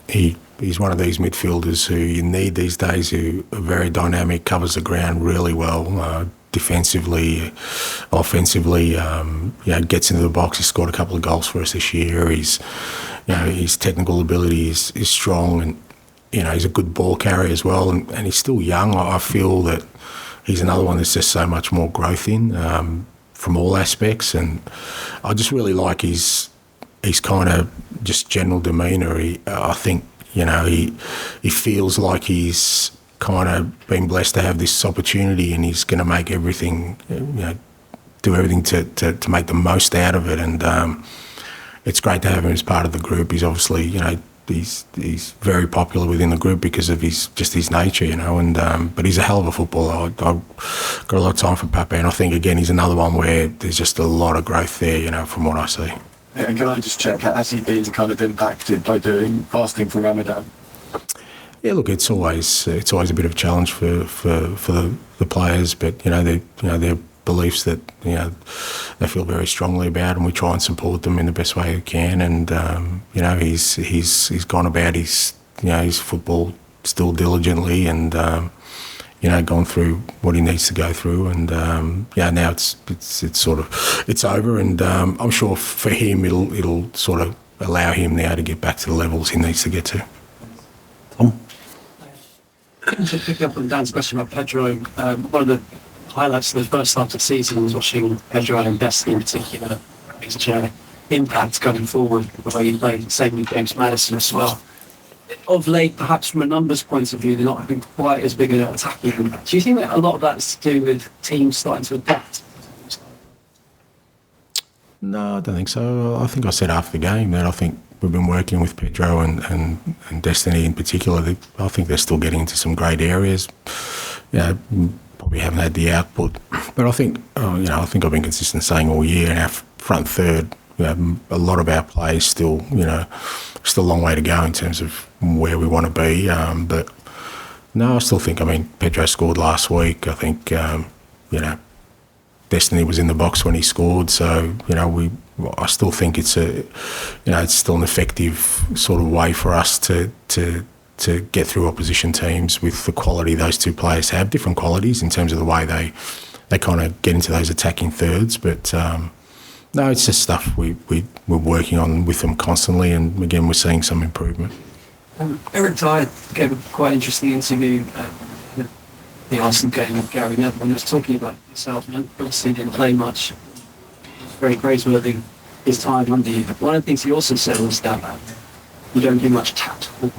he's one of these midfielders who you need these days, who are very dynamic, covers the ground really well, defensively, offensively. Gets into the box. He scored a couple of goals for us this year. His technical ability is strong, and he's a good ball carrier as well. And he's still young. I feel that he's another one there's just so much more growth in from all aspects, and I just really like his kind of just general demeanour. I think he feels like he's kind of been blessed to have this opportunity, and he's going to make everything, do everything to make the most out of it. And it's great to have him as part of the group. He's obviously, he's very popular within the group because of his nature, and but he's a hell of a footballer. I've got a lot of time for Pape, and I think again he's another one where there's just a lot of growth there, from what I see. And can I just check, has he been kind of impacted by doing fasting for Ramadan? Yeah, look, it's always a bit of a challenge for the players, but their beliefs that they feel very strongly about, and we try and support them in the best way we can. And he's gone about his football still diligently, and gone through what he needs to go through, and now it's over, and I'm sure for him it'll sort of allow him now to get back to the levels he needs to get to. Tom? To pick up on Dan's question about Pedro, one of the highlights of the first half of the season was watching Pedro and Destiny in particular, his impact going forward, the way he played, same with James Maddison as well. Of late, perhaps from a numbers point of view, they're not having quite as big an attacking impact. Do you think that a lot of that's to do with teams starting to adapt? No, I don't think so. I think I said after the game that I think we've been working with Pedro and Destiny in particular. I think they're still getting into some great areas. Probably haven't had the output, but I think I think I've been consistent saying all year. In our front third, a lot of our players still a long way to go in terms of where we want to be. But no, I still think. Pedro scored last week. I think Destiny was in the box when he scored. So I still think it's it's still an effective sort of way for us to get through opposition teams with the quality those two players have. Different qualities in terms of the way they kind of get into those attacking thirds, but. No, it's just stuff we're working on with them constantly, and again, we're seeing some improvement. Eric Dier gave a quite interesting interview the Arsenal game with Gary Neville, and he was talking about yourself, and obviously didn't play much. Very praiseworthy his time under you. But one of the things he also said was that you don't do much tactical work.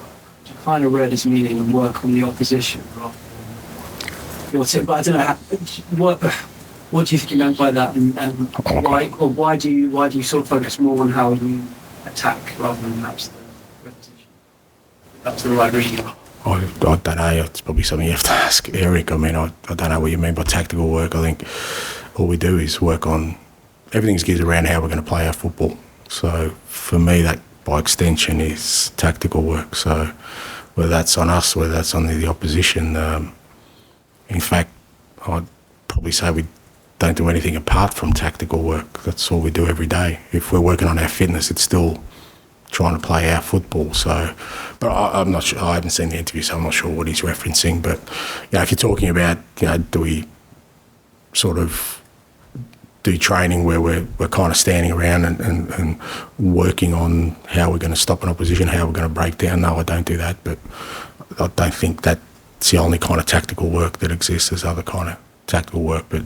You kind of read his meaning and work on the opposition rather than your team. But I don't know, what do you think he meant by that, and why do you sort of focus more on how you attack rather than perhaps the repetition? That's the right reading. I don't know. It's probably something you have to ask Eric. I don't know what you mean by tactical work. I think all we do is work on everything's geared around how we're going to play our football. So for me, that by extension is tactical work. So whether that's on us, whether that's on the opposition, in fact, I'd probably say we don't do anything apart from tactical work. That's all we do every day. If we're working on our fitness, it's still trying to play our football. So, but I'm not sure. I haven't seen the interview, so I'm not sure what he's referencing. But if you're talking about, do we sort of do training where we're kind of standing around and working on how we're going to stop an opposition, how we're going to break down? No, I don't do that. But I don't think that's the only kind of tactical work that exists. There's other kind of tactical work, but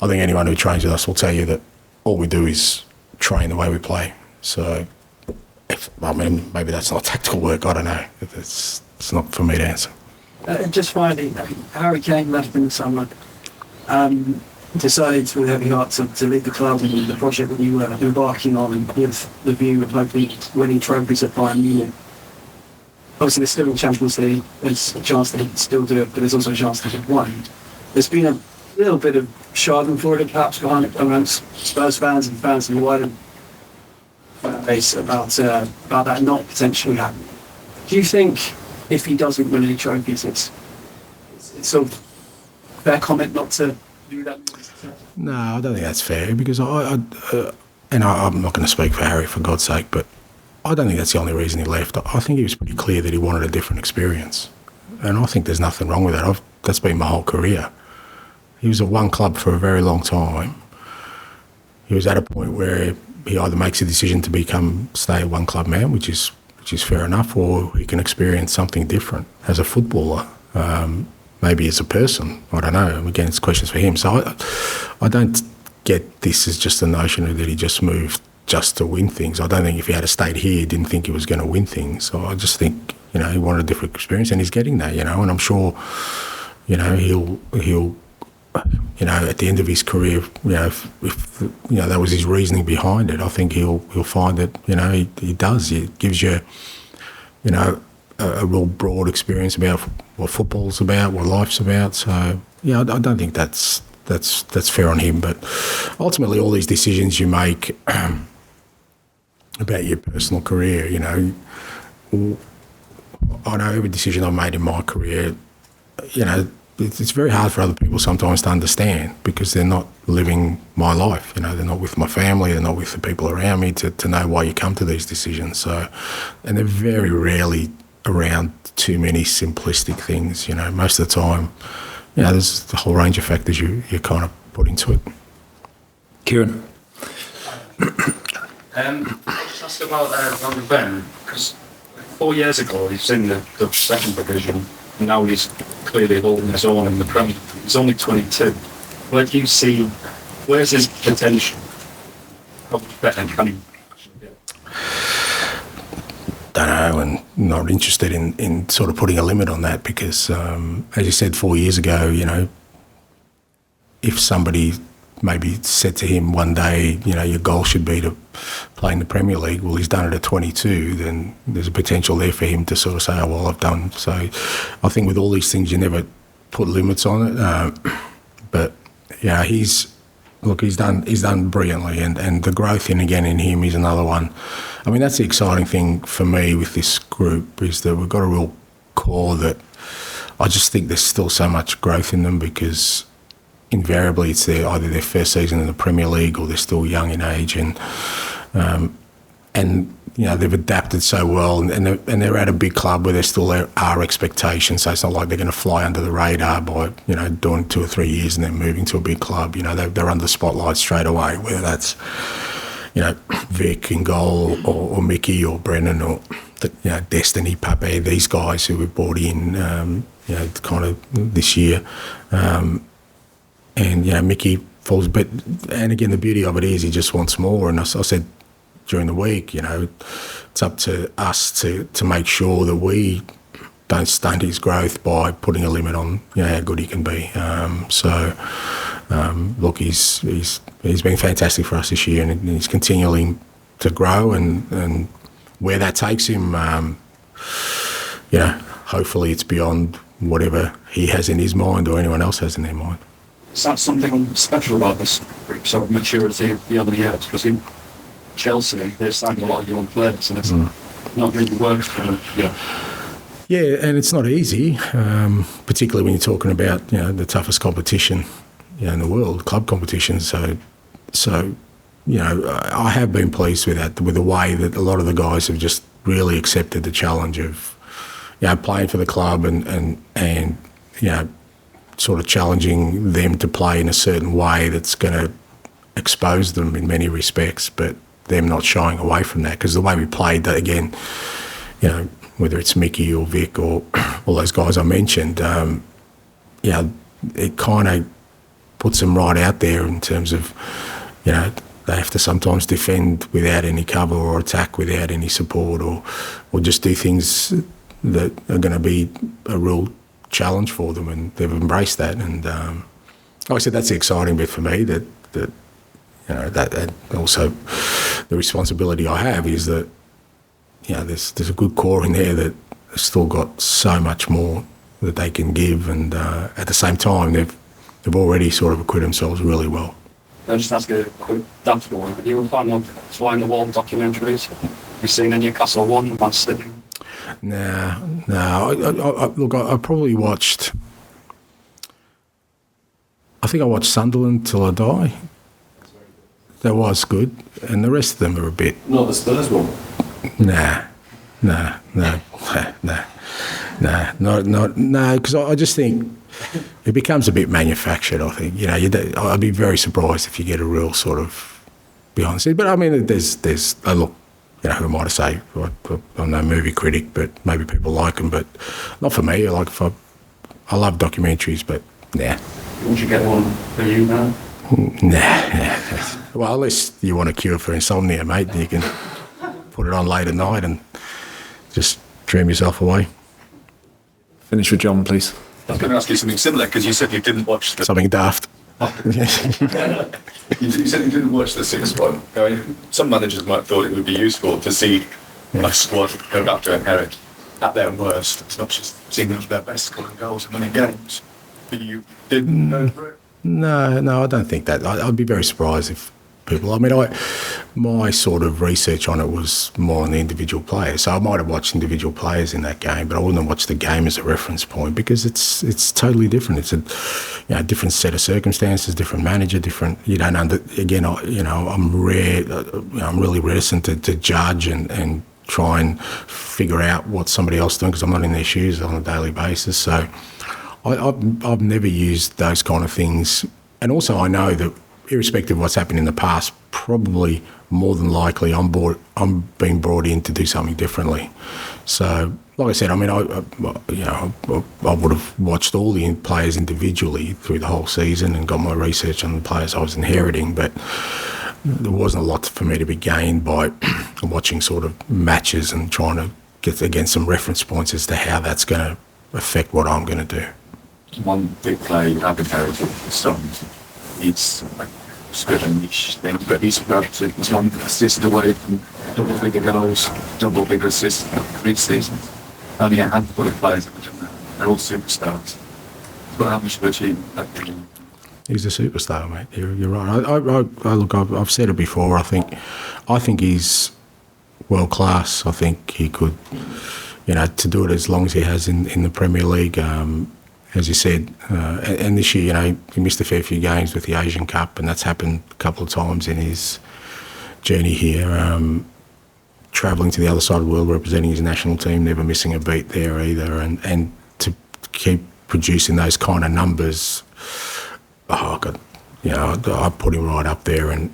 I think anyone who trains with us will tell you that all we do is train the way we play. So, maybe that's not tactical work. I don't know. It's not for me to answer. Just finally, Harry Kane left in the summer. Decided with a heavy heart to leave the club and the project that you were embarking on with the view of hopefully winning trophies at Bayern Munich. Obviously, there's still in Champions League. There's a chance that he can still do it, but there's also a chance that he won't. There's been a little bit of schadenfreude perhaps amongst Spurs fans and fans in the wider base about that not potentially happening. Do you think if he doesn't win any trophies, it's sort of fair comment not to do that? No, I don't think that's fair, because I'm not going to speak for Harry, for God's sake, but I don't think that's the only reason he left. I think he was pretty clear that he wanted a different experience. And I think there's nothing wrong with that. That's been my whole career. He was at one club for a very long time. He was at a point where he either makes a decision to stay a one club man, which is fair enough, or he can experience something different as a footballer, maybe as a person. I don't know. Again, it's questions for him. So I don't get this as just a notion that he just moved just to win things. I don't think if he had stayed here, he didn't think he was going to win things. So I just think, he wanted a different experience, and he's getting that, and I'm sure, he'll at the end of his career, if that was his reasoning behind it, I think he'll find that, he does. It gives you, a real broad experience about what football's about, what life's about. So, I don't think that's fair on him. But ultimately, all these decisions you make about your personal career, I know every decision I've made in my career, it's very hard for other people sometimes to understand because they're not living my life. They're not with my family, they're not with the people around me to know why you come to these decisions. So, and they're very rarely around too many simplistic things. Most of the time, there's a whole range of factors you kind of put into it. Kieran? Just ask about Heung Min, because 4 years ago he's in the second division, and now he's clearly holding his own in the Premier League. He's only 22. Where do you see, where's his potential? How much better can he get? Don't know, and not interested in sort of putting a limit on that because, as you said 4 years ago, if somebody maybe said to him one day, your goal should be to play in the Premier League, well, he's done it at 22, then there's a potential there for him to sort of say, oh, well, I've done. So I think with all these things, you never put limits on it. But, he's done brilliantly, and the growth in him is another one. I mean, that's the exciting thing for me with this group is that we've got a real core that I just think there's still so much growth in them because invariably it's either their first season in the Premier League or they're still young in age, and they've adapted so well, and they're at a big club where there still are expectations. So it's not like they're going to fly under the radar by doing 2 or 3 years and then moving to a big club. They're under the spotlight straight away, whether that's Vic in goal or Mickey or Brennan or Destiny, Pape, these guys who we've brought in kind of this year. And Mickey falls, and again the beauty of it is he just wants more. And I said during the week, it's up to us to make sure that we don't stunt his growth by putting a limit on how good he can be. Look, he's been fantastic for us this year, and he's continuing to grow. And where that takes him, hopefully it's beyond whatever he has in his mind or anyone else has in their mind. Is that something special about this group, sort of maturity of the other years? Because in Chelsea, they're signed a lot of young players, and it's not really worked for them. Yeah, and it's not easy, particularly when you're talking about the toughest competition in the world, club competition. So I have been pleased with that, with the way that a lot of the guys have just really accepted the challenge of playing for the club and sort of challenging them to play in a certain way that's going to expose them in many respects, but them not shying away from that. Because the way we played, that again, whether it's Mickey or Vic or all those guys I mentioned, it kind of puts them right out there in terms of, they have to sometimes defend without any cover or attack without any support or just do things that are going to be a real challenge for them, and they've embraced that. And like I said, that's the exciting bit for me. That also the responsibility I have is that there's a good core in there that has still got so much more that they can give, and at the same time they've already sort of acquitted themselves really well. I'll just ask a quick daft one. Are you a fan of Fly on the Wall documentaries? Have you seen the Newcastle one, Man City? No. I probably watched. I think I watched Sunderland Till I Die. That was good, and the rest of them are a bit. Not the Spurs one. No, because I just think it becomes a bit manufactured. I think I'd be very surprised if you get a real sort of behind the scenes. But I mean, there's look, who am I to say? I'm no movie critic, but maybe people like them, but not for me. I love documentaries, but nah. Would you get one for you now? Nah. Well, unless you want a cure for insomnia, mate, then you can put it on late at night and just dream yourself away. Finish with John, please. I was going to ask you something similar because you said you didn't watch the. Something daft. You said you didn't watch the sixth one. I mean, some managers might have thought it would be useful to see a squad go back to inherit at their worst. It's not just seeing them at their best, scoring goals and winning games. But you didn't know for it? No, I don't think that. I'd be very surprised if people. I mean, my sort of research on it was more on the individual players. So I might have watched individual players in that game, but I wouldn't have watched the game as a reference point because it's totally different. It's a different set of circumstances, different manager, different. You don't I'm really reticent to judge and try and figure out what somebody else is doing because I'm not in their shoes on a daily basis. So I've never used those kind of things, and also I know that, irrespective of what's happened in the past, probably more than likely I'm being brought in to do something differently. So, like I said, I mean, I would have watched all the players individually through the whole season and got my research on the players I was inheriting, but there wasn't a lot for me to be gained by watching sort of matches and trying to get, again, some reference points as to how that's going to affect what I'm going to do. One big player you have inherited is Stones. It's like a bit of a niche thing, but he's one assist away from double-figure goals, double-figure assists in 3 seasons. Only a handful of players have done that. They're all superstars. But how much of a achievement that can. He's a superstar, mate. You're right. I've said it before. I think he's world class. I think he could, to do it as long as he has in the Premier League. As you said, and this year, he missed a fair few games with the Asian Cup, and that's happened a couple of times in his journey here. Travelling to the other side of the world, representing his national team, never missing a beat there either, and to keep producing those kind of numbers, I put him right up there, and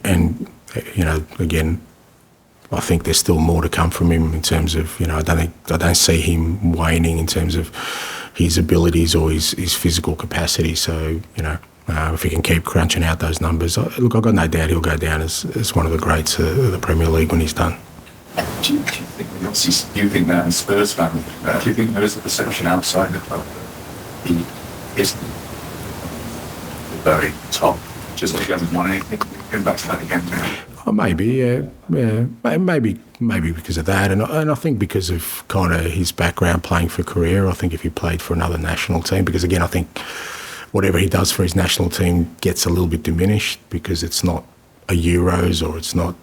again, I think there's still more to come from him in terms of, I don't see him waning in terms of his abilities or his physical capacity. So, if he can keep crunching out those numbers, I've got no doubt he'll go down as one of the greats of the Premier League when he's done. Do you think that as Spurs fan, do you think there is a perception outside the club that he isn't the very top, just because he doesn't want anything, going back to that again now? Oh, maybe, yeah, maybe because of that, and I think because of kind of his background playing for Korea. I think if he played for another national team, because again, I think whatever he does for his national team gets a little bit diminished because it's not a Euros or it's not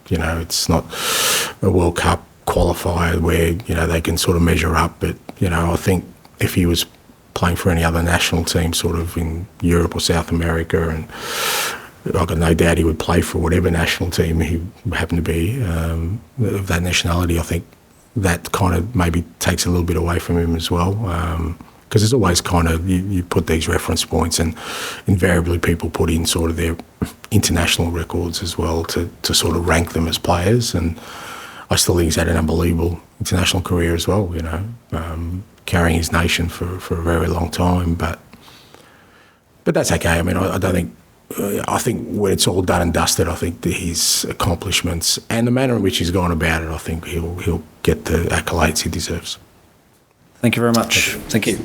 a World Cup qualifier where they can sort of measure up. But I think if he was playing for any other national team, sort of in Europe or South America, and I've got no doubt he would play for whatever national team he happened to be of that nationality. I think that kind of maybe takes a little bit away from him as well, because there's always kind of, you put these reference points and invariably people put in sort of their international records as well to sort of rank them as players, and I still think he's had an unbelievable international career as well, carrying his nation for a very long time, but that's okay. I mean, I think when it's all done and dusted, I think that his accomplishments and the manner in which he's gone about it, I think he'll get the accolades he deserves. Thank you very much. Thank you.